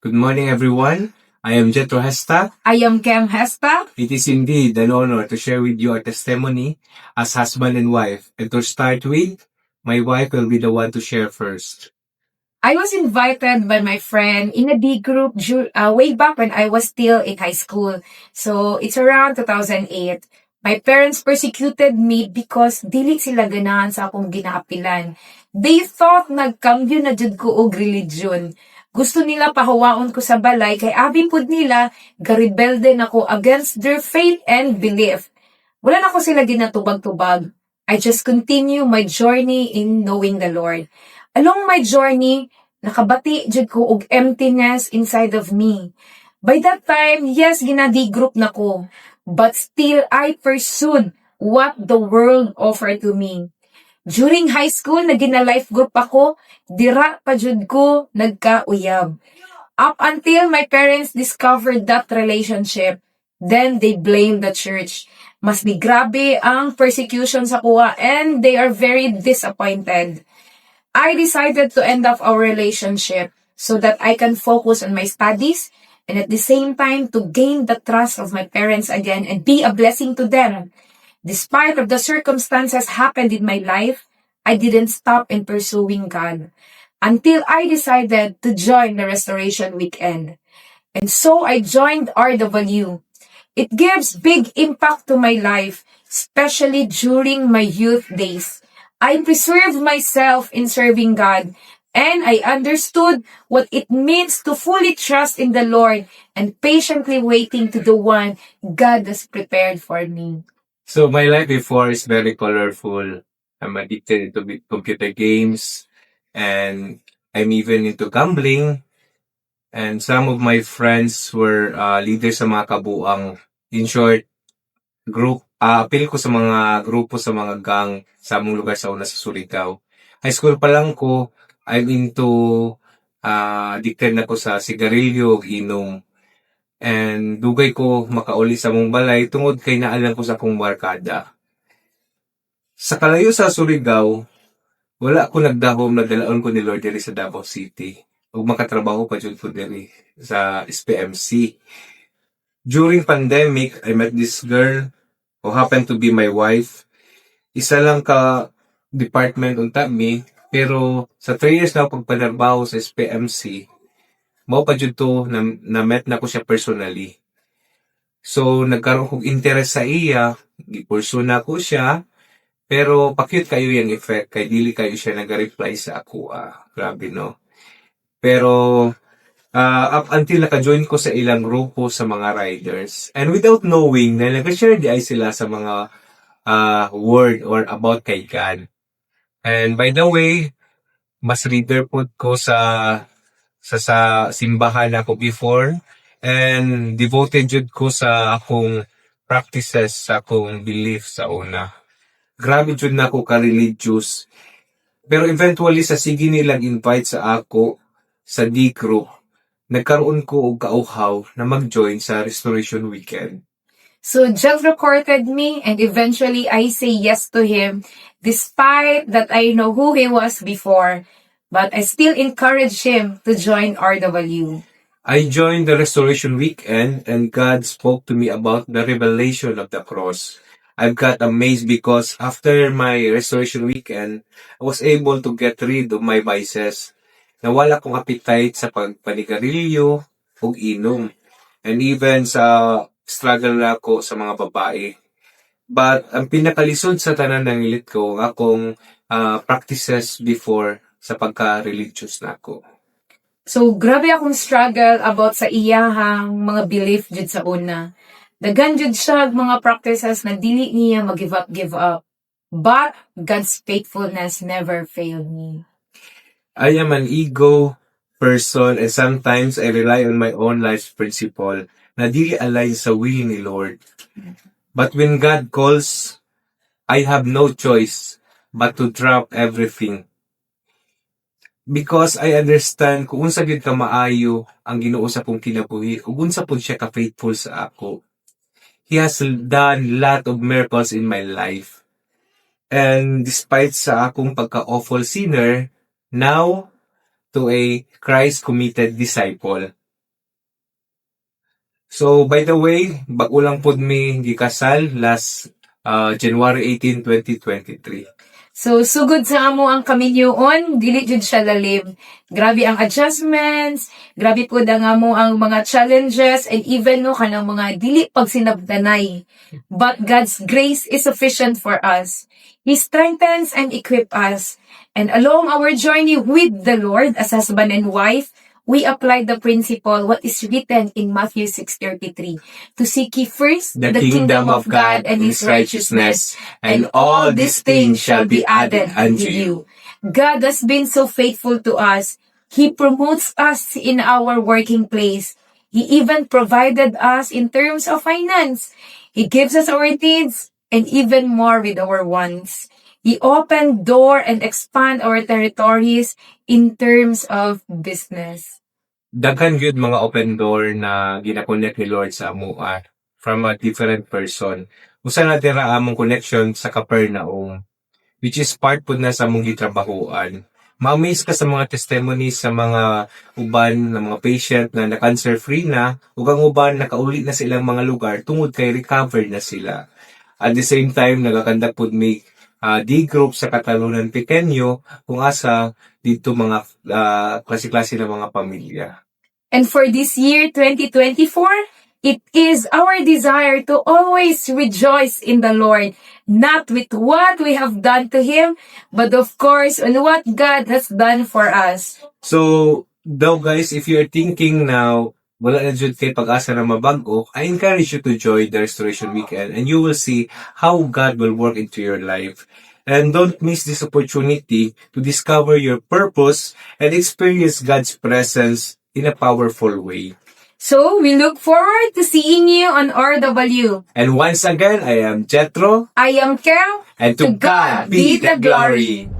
Good morning, everyone. I am Jetro Hesta. I am Kem Hesta. It is indeed an honor to share with you our testimony as husband and wife. And to start with, my wife will be the one to share first. I was invited by my friend in a D group way back when I was still in high school. So, it's around 2008. My parents persecuted me because dili sila ganahan sa akong ginaapilan. They thought nagkambyo na jud ko og religion. Gusto nila pahawaon ko sa balay kay abi pud nila garebelde nako against their faith and belief. Wala na ko sila ginatubag-tubag. I just continue my journey in knowing the Lord. Along my journey, nakabati jud ko og emptiness inside of me. By that time, yes, ginadi group na ko. But still, I pursued what the world offered to me. During high school, naging life group ako, dira pa jud ko nagkauyab. Up until my parents discovered that relationship, then they blamed the church. Mas ni grabe ang persecution sa kuha and they are very disappointed. I decided to end off our relationship so that I can focus on my studies and at the same time to gain the trust of my parents again and be a blessing to them. Despite of the circumstances happened in my life, I didn't stop in pursuing God until I decided to join the Restoration Weekend. And so I joined RW. It gives big impact to my life, especially during my youth days. I preserved myself in serving God, and I understood what it means to fully trust in the Lord and patiently waiting to the one God has prepared for me. So my life before is very colorful. I'm addicted into computer games and I'm even into gambling. And some of my friends were leaders sa mga kabuang. In short, apil ko sa mga grupo sa mga gang sa among lugar sa una sa Surigao. High school pa lang ko, I'm into addicted na ko sa sigarilyo ug inom. And dugay ko makauli sa mong balay tungod kay naalang ko sa akong barkada. Sa kalayo sa Surigao, wala ko nagdahom na dalaon ko ni Lord diri sa Davao City. Ug makatrabaho pa jud ko diri sa SPMC. During pandemic, I met this girl who happened to be my wife. Isa lang ka department unta mi, pero sa 3 years na akong pagpanarbaho sa SPMC, mao pa jud to na met na ko siya personally. So nagkaroon kog interest sa iya, gipursue na ko siya, pero pa-cute kayo yung effect kay dili kayo siya nag-reply sa ako. Grabe no. Pero up until naka-join ko sa ilang grupo sa mga riders. And without knowing na nag-share di ay sila sa mga word or about kay God. And by the way, mas reader po ko sa simbahan ako before. And devoted jud ko sa akong practices, sa akong belief sa una. Grabe jud na ako ka-religious. Pero eventually sa sige nilang invite sa ako sa D group, nagkaroon ko og kauhaw na mag-join sa Restoration Weekend. So Jelro courted me and eventually I say yes to him despite that I know who he was before, but I still encourage him to join RW. I joined the Restoration Weekend and God spoke to me about the revelation of the cross. I've got amazed because after my Restoration Weekend, I was able to get rid of my vices. Nawala kong appetite sa pagpanigarilyo o inom. And even sa struggle na ako sa mga babae. But ang pinakalisod sa tanan ng ilit ko, ang akong practices before sa pagka-religious na ako. So, grabe akong struggle about sa iyahang mga belief jud sa una. Dagan jud siya mga practices na dili niya give up. But God's faithfulness never failed me. I am an ego person and sometimes I rely on my own life's principle na dili align sa will ni Lord. But when God calls, I have no choice but to drop everything. Because I understand kung unsa gyud ka maayo ang Ginoo sa akong kinabuhi, ug unsa pud siya ka faithful sa ako. He has done lot of miracles in my life. And despite sa akong pagka-awful sinner, now to a Christ-committed disciple. So, by the way, bago lang pod mi gikasal last January 18, 2023. So, sugod sa amo ang kaminyoon, dili jud siya lalim. Grabe ang adjustments, grabe po ang amo ang mga challenges, and even no kanang mga dili pagsinabdanay. But God's grace is sufficient for us. He strengthens and equip us. And along our journey with the Lord as husband and wife, we apply the principle what is written in Matthew 6:33, to seek ye first The kingdom of God and His righteousness, and all these things shall be added unto you. God has been so faithful to us. He promotes us in our working place. He even provided us in terms of finance. He gives us our needs and even more with our wants. He opened door and expand our territories in terms of business. Daghan gyud mga open door na gina-connect ni Lord sa amua from a different person. Usa na dira among connection sa Capernaum, which is part pud na sa among gitrabahoan. Ma-amaze ka sa mga testimonies sa mga uban na mga patient na na-cancer free na, ug ang uban nakauli na sa ilang mga lugar tungod kay recover na sila. At the same time, nagakandak pud mi D-group sa Katalunan Pequeño kung asa dito mga klase-klase ng mga pamilya. And for this year, 2024, it is our desire to always rejoice in the Lord, not with what we have done to Him, but of course on what God has done for us. So, though guys, if you're thinking now, wala na jud kay pag-asa na mabago, I encourage you to join the Restoration Weekend and you will see how God will work into your life. And don't miss this opportunity to discover your purpose and experience God's presence in a powerful way. So, we look forward to seeing you on RW. And once again, I am Jethro, I am Carol. and to God be the glory.